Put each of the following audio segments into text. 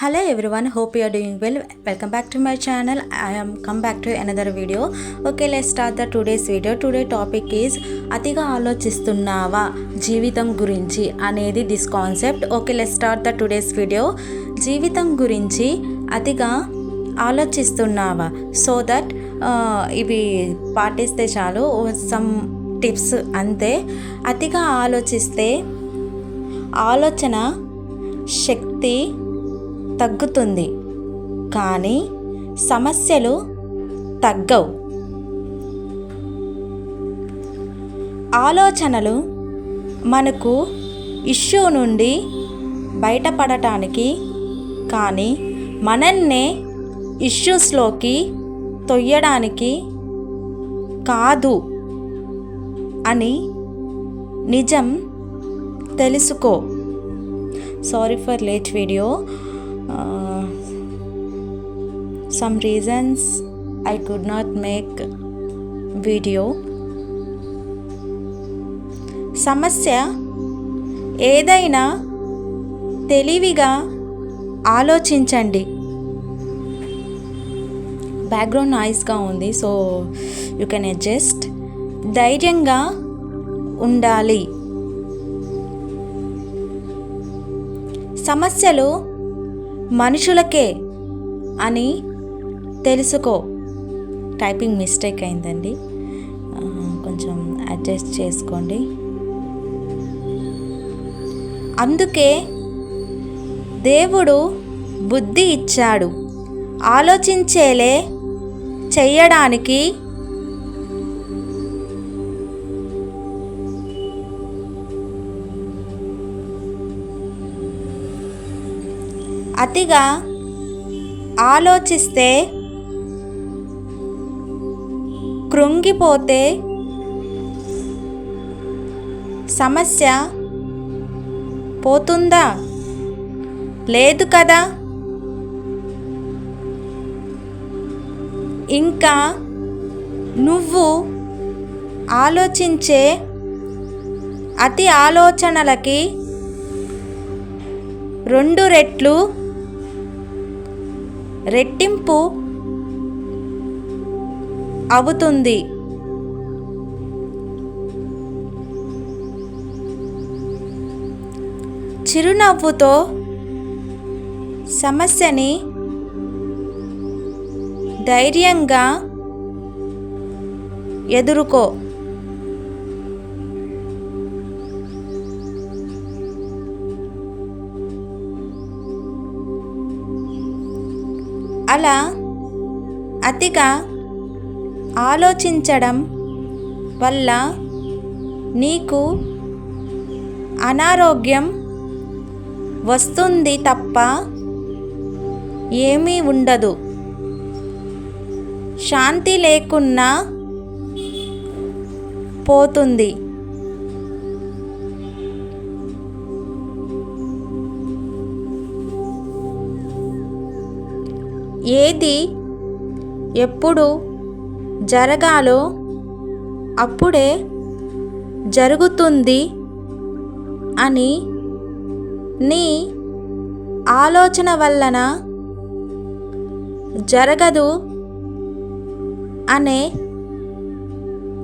Hello everyone, hope you are doing well. Welcome back to my channel. I am come back to another video. Okay, let's start the today's video. Today topic is అతిగా ఆలోచిస్తున్నావా జీవితం గురించి అనేది this concept. Okay, let's start the today's video. జీవితం గురించి అతిగా ఆలోచిస్తున్నావా, so that ఇవి పాటిస్తే చాలు. సమ్ టిప్స్ అంతే. అతిగా ఆలోచిస్తే ఆలోచన శక్తి తగ్గుతుంది, కానీ సమస్యలు తగ్గవు. ఆలోచనలు మనకు ఇష్యూ నుండి బయటపడటానికి, కానీ మనన్నే ఇష్యూస్లోకి తొయ్యడానికి కాదు అని నిజం తెలుసుకో. Sorry for late video. Some reasons I could not make video. సమస్య ఏదైనా తెలివిగా ఆలోచించండి. బ్యాక్గ్రౌండ్ నాయిస్గా ఉంది, సో యూ కెన్ అడ్జస్ట్. ధైర్యంగా ఉండాలి. సమస్యలు మనుషులకే అని తెలుసుకో. టైపింగ్ మిస్టేక్ అయిందండి, కొంచెం అడ్జస్ట్ చేసుకోండి. అందుకే దేవుడు బుద్ధి ఇచ్చాడు, ఆలోచించేలే చెయ్యడానికి. అతిగా ఆలోచిస్తే కృంగిపోతే సమస్య పోతుందా? లేదు కదా. ఇంకా నువ్వు ఆలోచించే అతి ఆలోచనలకి 2 రెట్లు రెట్టింపు అవుతుంది. చిరునవ్వుతో సమస్యని ధైర్యంగా ఎదుర్కో. అలా అతిగా ఆలోచించడం వల్ల నీకు అనారోగ్యం వస్తుంది తప్ప ఏమీ ఉండదు. శాంతి లేకున్నా పోతుంది. ఏది ఎప్పుడు జరగాలో అప్పుడే జరుగుతుంది అని నీ ఆలోచన వలన జరగదు అనే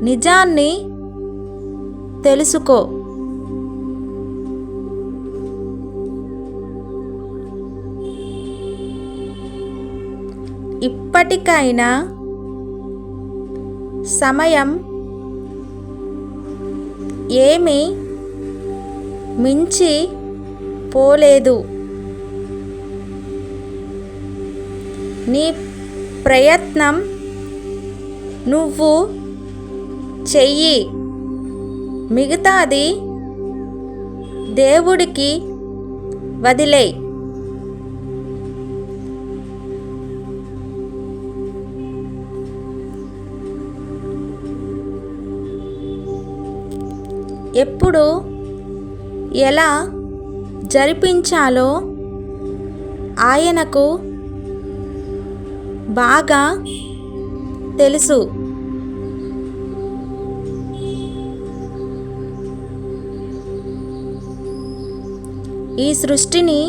నిజాన్ని తెలుసుకో. ఇప్పటికైనా సమయం ఏమీ మించి పోలేదు. నీ ప్రయత్నం నువ్వు చెయ్యి, మిగతాది దేవుడికి వదిలేయ్. ఎప్పుడు ఎలా జరిపించాలో ఆయనకు బాగా తెలుసు. ఈ సృష్టిని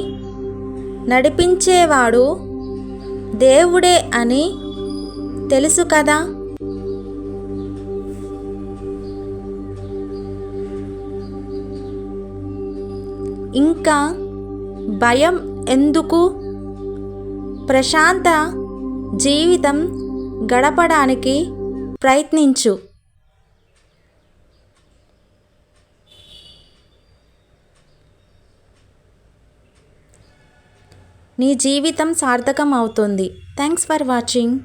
నడిపించేవాడు దేవుడే అని తెలుసు కదా. ఇంకా భయం ఎందుకు? ప్రశాంత జీవితం గడపడానికి ప్రయత్నించు. నీ జీవితం సార్థకం అవుతుంది. Thanks for watching.